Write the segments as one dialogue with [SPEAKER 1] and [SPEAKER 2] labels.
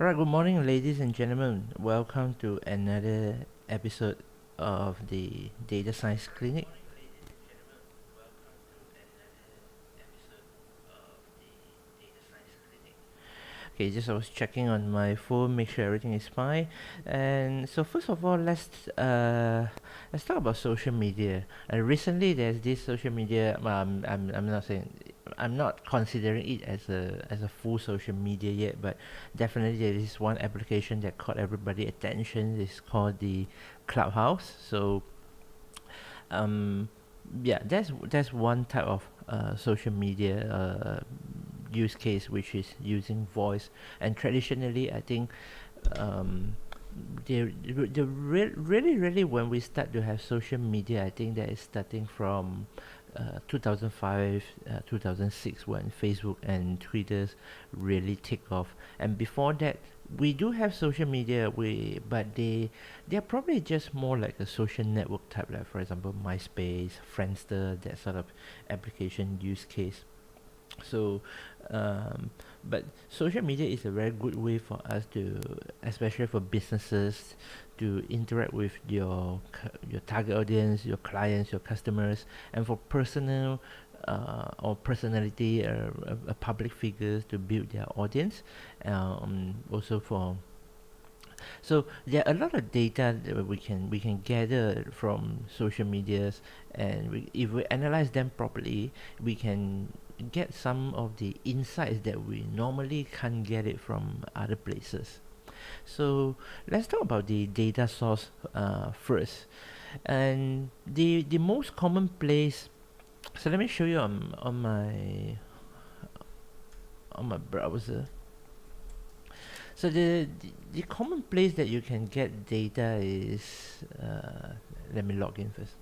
[SPEAKER 1] Alright, good morning, ladies and gentlemen. Welcome to another episode of the Data Science Clinic. Okay, just I was checking on my phone, make sure everything is fine. And so first of all, let's talk about social media. Recently, there's this social media. I'm not saying I'm not considering it as a full social media yet, but definitely there is one application that caught everybody attention. It's called the Clubhouse. So um, yeah, that's one type of social media use case, which is using voice. And traditionally, I think um, really when we start to have social media, I think that is starting from 2005, 2006, when Facebook and Twitter really take off. And before that, we do have social media, but they're probably just more like a social network type, like for example MySpace, Friendster, that sort of application use case. So um, but social media is a very good way for us to, especially for businesses, to interact with your target audience, your clients, your customers, and for personal or personality, public figures, to build their audience. Also for, so there are a lot of data that we can gather from social medias, and if we analyze them properly, we can get some of the insights that we normally can't get it from other places. So let's talk about the data source first, and the most common place. So let me show you on my browser. So the common place that you can get data is, let me log in first.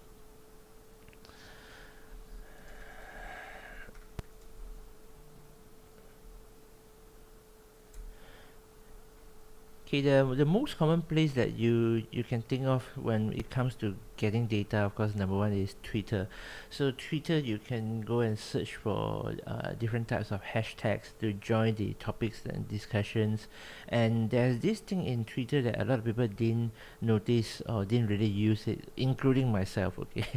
[SPEAKER 1] Okay, the most common place that you can think of when it comes to getting data, of course, number one is Twitter. So Twitter, you can go and search for different types of hashtags to join the topics and discussions. And there's this thing in Twitter that a lot of people didn't notice or didn't really use it, including myself. Okay,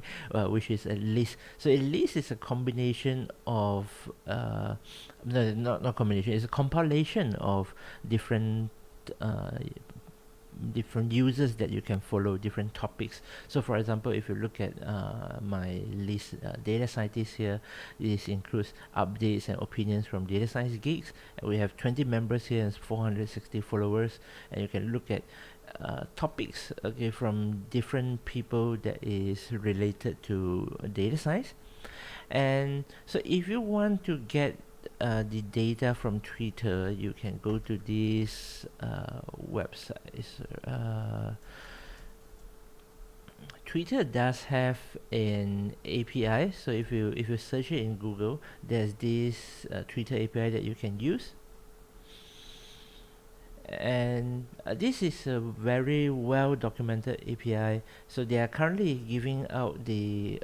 [SPEAKER 1] which is a list. So a list is a combination of no, not combination. It's a compilation of different uh, different users that you can follow, different topics. So for example, if you look at my list, data scientists here, this includes updates and opinions from data science geeks, and we have 20 members here and 460 followers. And you can look at topics, okay, from different people that is related to data science. And so if you want to get the data from Twitter, you can go to this website. Twitter does have an API, so if you search it in Google, there's this Twitter API that you can use. And this is a very well documented API. So they are currently giving out the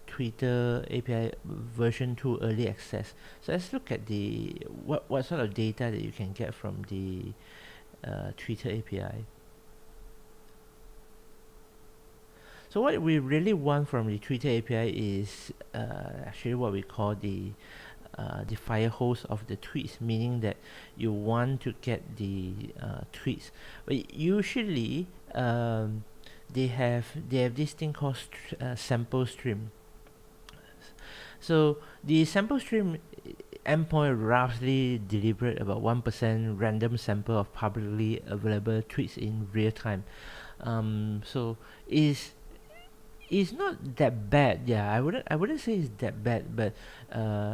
[SPEAKER 1] Twitter API version 2 early access. So let's look at the what sort of data that you can get from the Twitter API. So what we really want from the Twitter API is actually what we call the fire hose of the tweets, meaning that you want to get the tweets. But usually, they have this thing called sample stream. So the sample stream endpoint roughly delivered about 1% random sample of publicly available tweets in real time. So is it's not that bad. Yeah, I wouldn't say it's that bad, but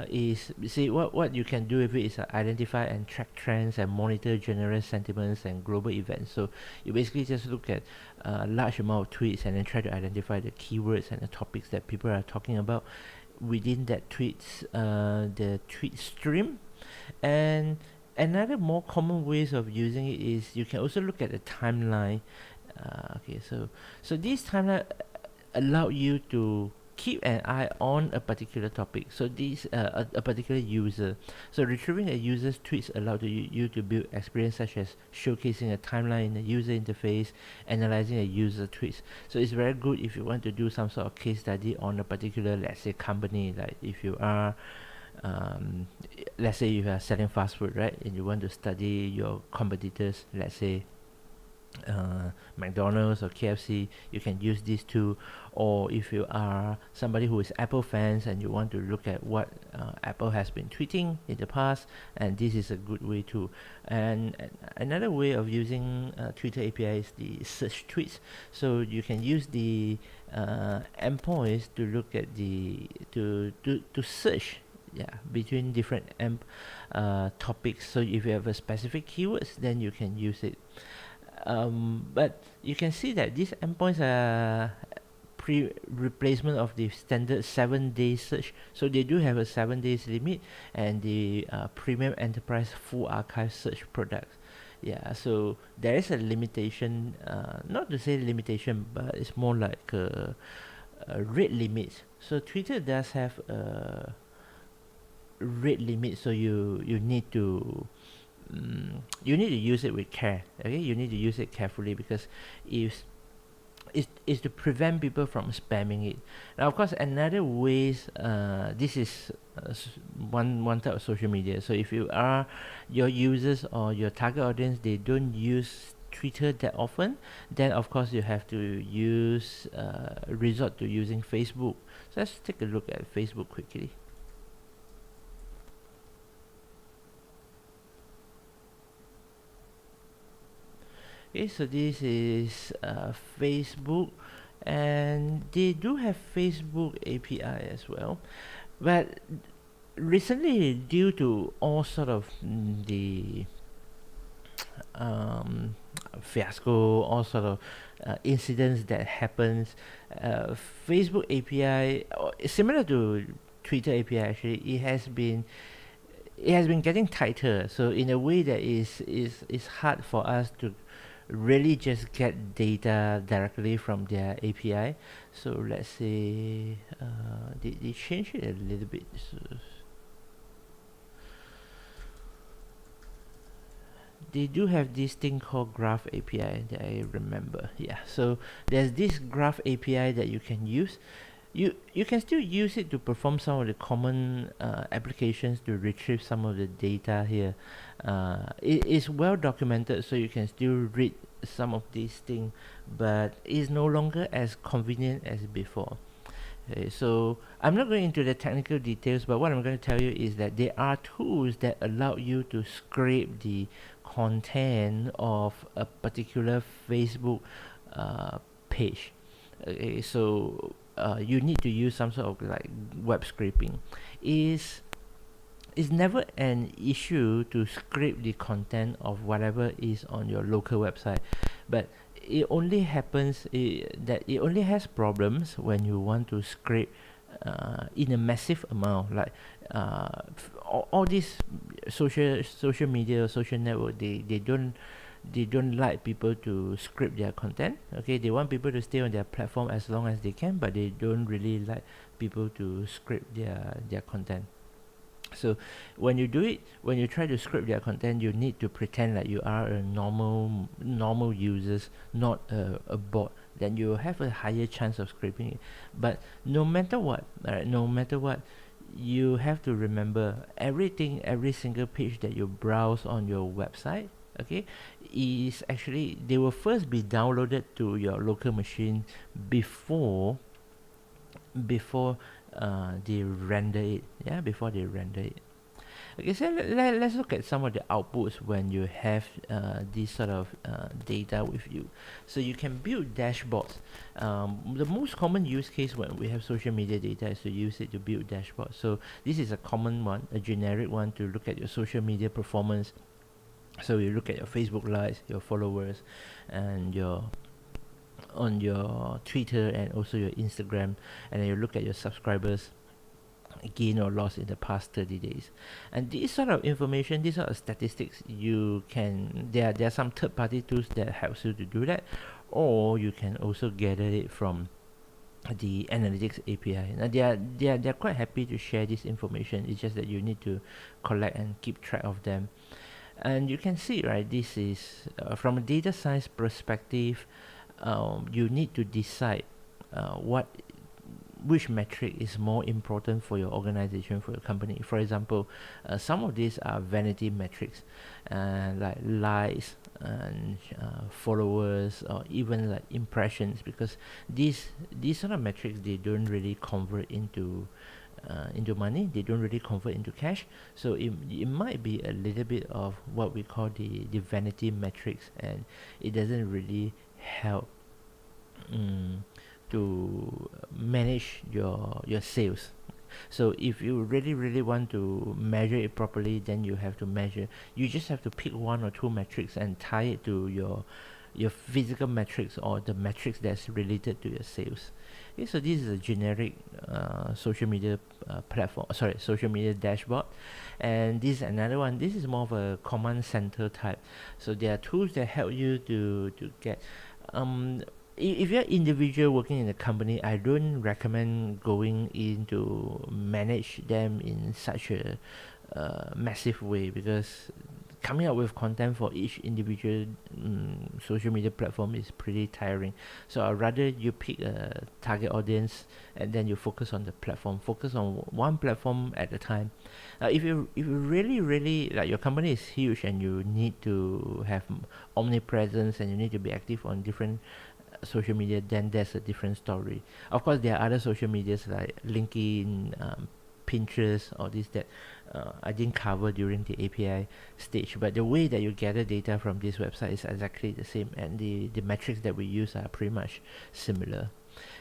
[SPEAKER 1] is see what you can do with it is identify and track trends and monitor general sentiments and global events. So you basically just look at a large amount of tweets and then try to identify the keywords and the topics that people are talking about within that the tweet stream. And another more common ways of using it is you can also look at the timeline. Okay, so this timeline allow you to keep an eye on a particular topic. So this a particular user. So retrieving a user's tweets allow you to build experience such as showcasing a timeline in the user interface, analyzing a user tweets. So it's very good if you want to do some sort of case study on a particular, let's say, company. Like if you are let's say you are selling fast food, right, and you want to study your competitors, let's say McDonald's or KFC, you can use these two. Or if you are somebody who is Apple fans and you want to look at what Apple has been tweeting in the past, and this is a good way too. And another way of using Twitter API is the search tweets. So you can use the endpoints to look at the to search, yeah, between different topics. So if you have a specific keywords, then you can use it. But you can see that these endpoints are replacement of the standard 7 day search. So they do have a 7 days limit, and the premium enterprise full archive search products. Yeah, so there is a limitation, not to say limitation, but it's more like a rate limit. So Twitter does have a rate limit, so you need to you need to use it with care. Okay, you need to use it carefully, because if is to prevent people from spamming it. Now, of course, another ways, this is one type of social media. So if you are your users or your target audience, they don't use Twitter that often, then of course you have to use resort to using Facebook. So let's take a look at Facebook quickly. Okay, so this is Facebook, and they do have Facebook API as well. But recently, due to all sort of the fiasco, all sort of incidents that happens, Facebook API, similar to Twitter API, actually, it has been getting tighter. So in a way that is hard for us to really just get data directly from their API. So let's say they changed it a little bit. So they do have this thing called Graph API that I remember. Yeah, so there's this Graph API that you can use. You can still use it to perform some of the common applications to retrieve some of the data here. It is well documented, so you can still read some of these things, but it's no longer as convenient as before. Okay, so I'm not going into the technical details, but what I'm going to tell you is that there are tools that allow you to scrape the content of a particular Facebook page. Okay, so you need to use some sort of like web scraping. Is never an issue to scrape the content of whatever is on your local website, but it only happens that it only has problems when you want to scrape in a massive amount, like all these social media or social network, they don't like people to script their content. Okay, they want people to stay on their platform as long as they can, but they don't really like people to script their content. So when you do it, when you try to script their content, you need to pretend like you are a normal users, not a bot. Then you have a higher chance of scraping it. But no matter what, no matter what, you have to remember everything, every single page that you browse on your website, okay, is actually, they will first be downloaded to your local machine before they render it. Yeah, before they render it. Okay, so let's look at some of the outputs when you have this sort of data with you. So you can build dashboards. The most common use case when we have social media data is to use it to build dashboards. So this is a common one, a generic one, to look at your social media performance. So you look at your Facebook likes, your followers, and your on your Twitter and also your Instagram, and then you look at your subscribers gain or loss in the past 30 days. And this sort of information, these sort of statistics, you can, there are some third-party tools that helps you to do that, or you can also gather it from the analytics API. Now they're quite happy to share this information. It's just that you need to collect and keep track of them. And you can see, right, this is from a data science perspective, you need to decide what which metric is more important for your organization, for your company. For example, some of these are vanity metrics, like likes and followers, or even like impressions, because these sort of metrics, they don't really convert into money. They don't really convert into cash. So it might be a little bit of what we call the vanity metrics, and it doesn't really help to manage your sales. So if you really want to measure it properly, then you just have to pick one or two metrics and tie it to your physical metrics, or the metrics that's related to your sales. Okay, so this is a generic social media social media dashboard. And this is another one. This is more of a command center type. So there are tools that help you to get um if you're individual working in a company, I don't recommend going in to manage them in such a massive way, because coming up with content for each individual social media platform is pretty tiring. So I'd rather you pick a target audience, and then you focus on the platform, focus on one platform at a time. If you really like, your company is huge and you need to have omnipresence, and you need to be active on different social media, then that's a different story. Of course, there are other social medias like LinkedIn, Pinterest, all this that I didn't cover during the API stage. But the way that you gather data from this website is exactly the same, and the metrics that we use are pretty much similar.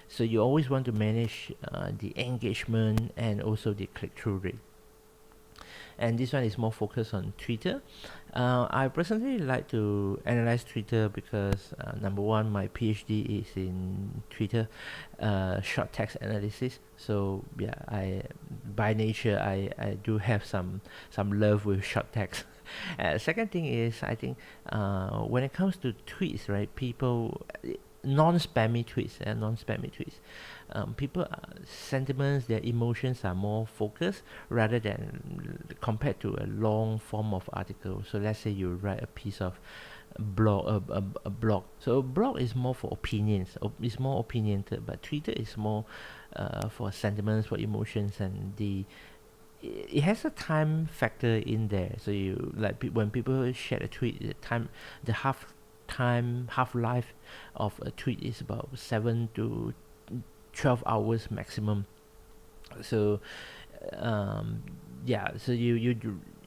[SPEAKER 1] So you always want to manage the engagement and also the click-through rate. And this one is more focused on Twitter. I personally like to analyze Twitter because number one, my PhD is in Twitter short text analysis. So yeah, I by nature I do have some love with short text. Second thing is, I think when it comes to tweets, right, people non-spammy tweets and non-spammy tweets, people sentiments, their emotions are more focused rather than compared to a long form of article. So let's say you write a piece of a blog. So a blog is more for opinions, it's more opinionated, but Twitter is more for sentiments, for emotions, and it has a time factor in there. So you like when people share a tweet, the half life of a tweet is about 7 to 12 hours maximum. So yeah, so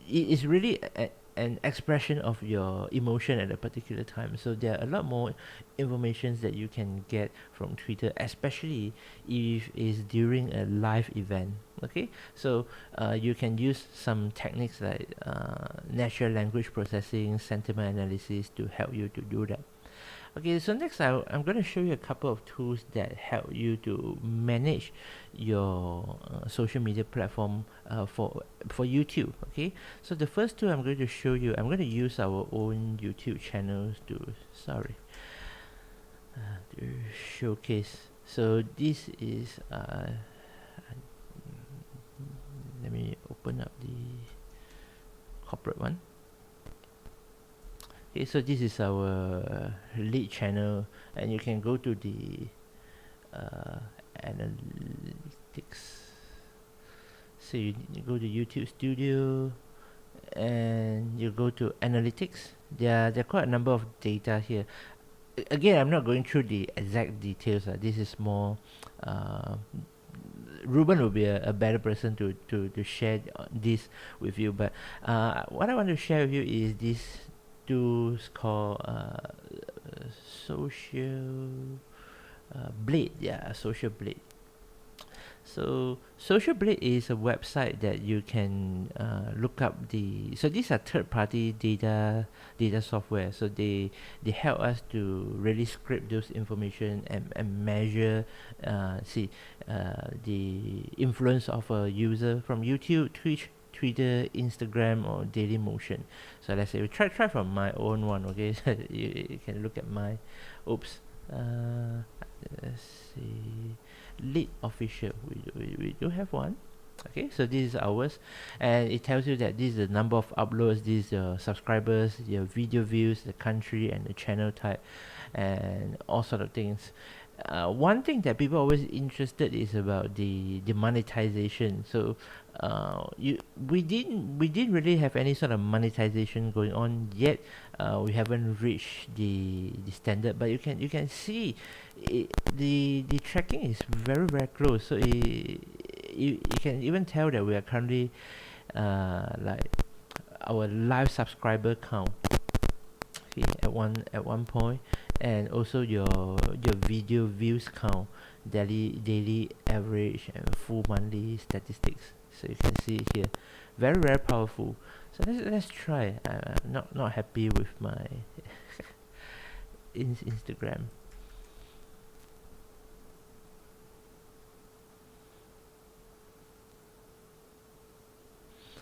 [SPEAKER 1] it's really an expression of your emotion at a particular time. So there are a lot more informations that you can get from Twitter, especially if it's during a live event. Okay, so you can use some techniques like natural language processing, sentiment analysis to help you to do that. Okay, so next I'm going to show you a couple of tools that help you to manage your social media platform for YouTube. Okay, so the first tool I'm going to show you, I'm going to use our own YouTube channels to to showcase. So this is let me open up the corporate one. Okay, so this is our lead channel, and you can go to the analytics. So you go to YouTube Studio, and you go to analytics. There are quite a number of data here. Again, I'm not going through the exact details. This is more Ruben will be a better person to share this with you. But what I want to share with you is this tools called Social Blade. Yeah, Social Blade. So Social Blade is a website that you can look up so these are third-party data software. So they help us to really scrape those information and measure the influence of a user from YouTube, Twitch, Twitter, Instagram, or Daily Motion. So let's say we try from my own one. Okay, you can look at my. Oops, uh, let's see, lead official, we do have one. Okay, so this is ours, and it tells you that this is the number of uploads, this is your subscribers, your video views, the country, and the channel type, and all sort of things. One thing that people always interested is about the monetization. So you we didn't really have any sort of monetization going on yet. We haven't reached the standard, but you can see the tracking is very very close. So you can even tell that we are currently like our live subscriber count, okay, at one point, and also your video views count, daily average, and full monthly statistics. So you can see it here, very very powerful. So let's try. I'm not happy with my Instagram.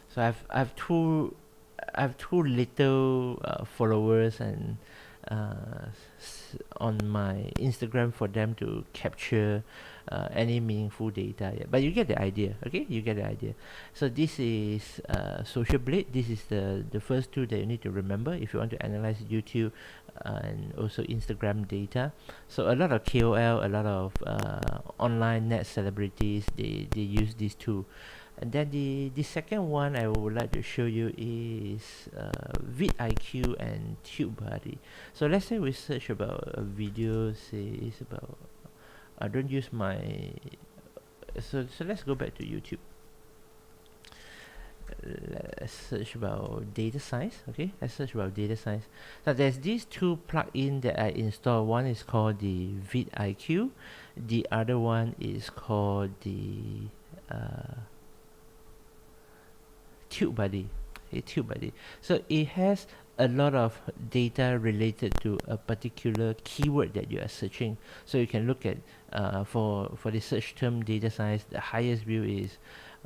[SPEAKER 1] So I've two little followers, and on my Instagram for them to capture any meaningful data. Yeah. But you get the idea, okay? You get the idea. So this is Social Blade. This is the first two that you need to remember if you want to analyze YouTube and also Instagram data. So a lot of KOL, a lot of online net celebrities, they use these two. And then the second one I would like to show you is vidIQ and TubeBuddy. So let's say we search about a video, say it's about, I don't use my, so let's go back to YouTube. Let's search about data science. Okay, let's search about data science. So there's these two plugins that I installed. One is called the vidIQ, the other one is called the TubeBuddy. Okay, TubeBuddy. So it has a lot of data related to a particular keyword that you are searching. So you can look at for the search term data science, the highest view is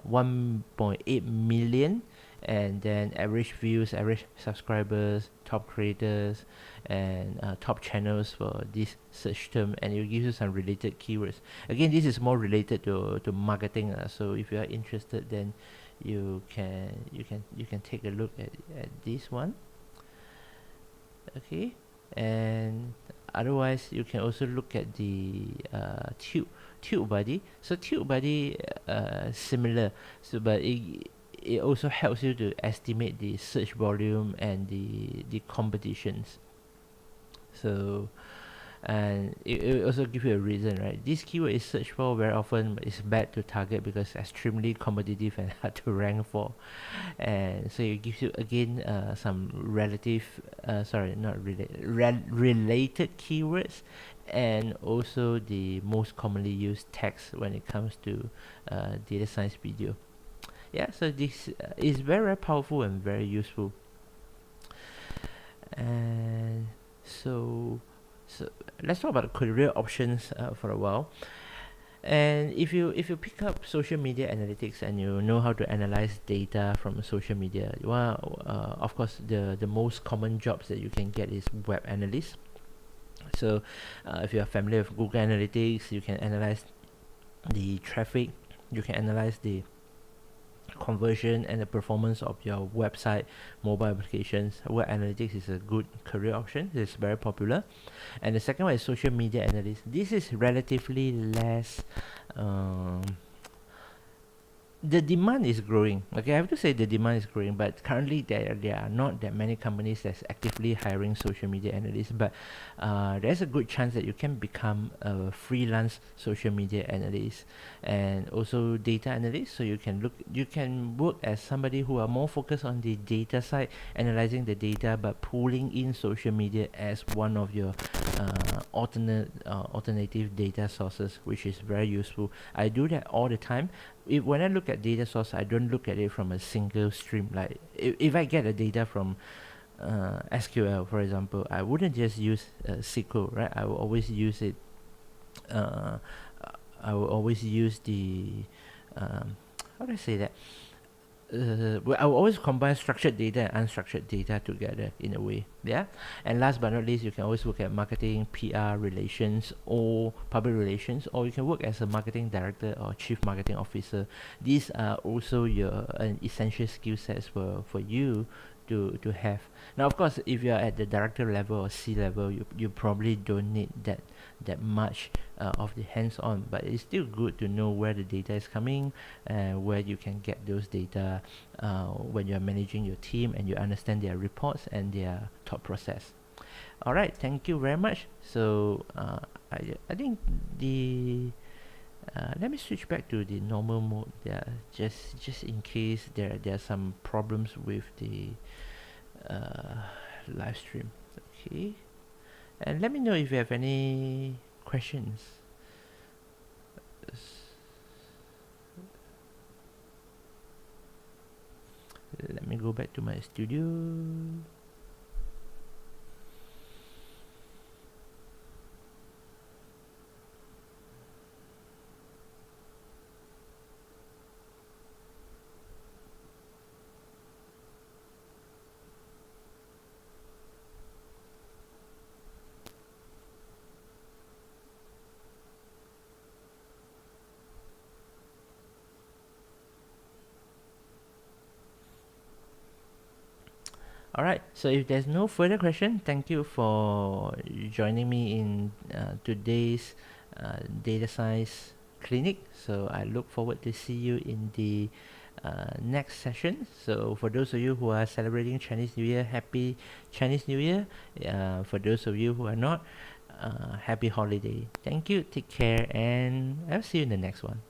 [SPEAKER 1] 1.8 million, and then average views, average subscribers, top creators, and top channels for this search term, and it will give you some related keywords. Again, this is more related to marketing, so if you are interested, then you can take a look at this one. Okay, and otherwise you can also look at the TubeBuddy. So TubeBuddy similar, so but it also helps you to estimate the search volume and the competitions. So and it also give you a reason, right? This keyword is searched for very often, but it's bad to target because extremely competitive and hard to rank for. And so it gives you again some relative sorry, not related keywords, and also the most commonly used text when it comes to data science video. Yeah, so this is very, very powerful and very useful. And so let's talk about career options for a while. And if you pick up social media analytics and you know how to analyze data from social media, well, of course the most common jobs that you can get is web analyst. So if you are familiar with Google Analytics, you can analyze the traffic, you can analyze the conversion and the performance of your website, mobile applications. Web analytics is a good career option. It's very popular. And the second one is social media analyst. This is relatively less um, the demand is growing. Okay, I have to say the demand is growing, but currently there are not that many companies that's actively hiring social media analysts. But there's a good chance that you can become a freelance social media analyst and also data analyst. So you can work as somebody who are more focused on the data side, analyzing the data, but pulling in social media as one of your alternative data sources, which is very useful. I do that all the time. When I look at data source, I don't look at it from a single stream. Like if I get a data from SQL, for example, I wouldn't just use SQL, right? I will always use it. Uh, I will always use the how do I say that? well, I will always combine structured data and unstructured data together in a way. Yeah. And last but not least, you can always look at marketing, PR, relations, or public relations, or you can work as a marketing director or chief marketing officer. These are also your an essential skill sets for you to have. Now, of course, if you are at the director level or C level, you probably don't need that much of the hands-on, but it's still good to know where the data is coming and where you can get those data when you're managing your team and you understand their reports and their thought process. All right, thank you very much. So I think the let me switch back to the normal mode there, just in case there are some problems with the uh, live stream. Okay, and let me know if you have any questions. Let me go back to my studio. All right, so if there's no further question, thank you for joining me in today's data science clinic. So I look forward to see you in the next session. So for those of you who are celebrating Chinese New Year, happy Chinese New Year. For those of you who are not, happy holiday. Thank you, take care, and I'll see you in the next one.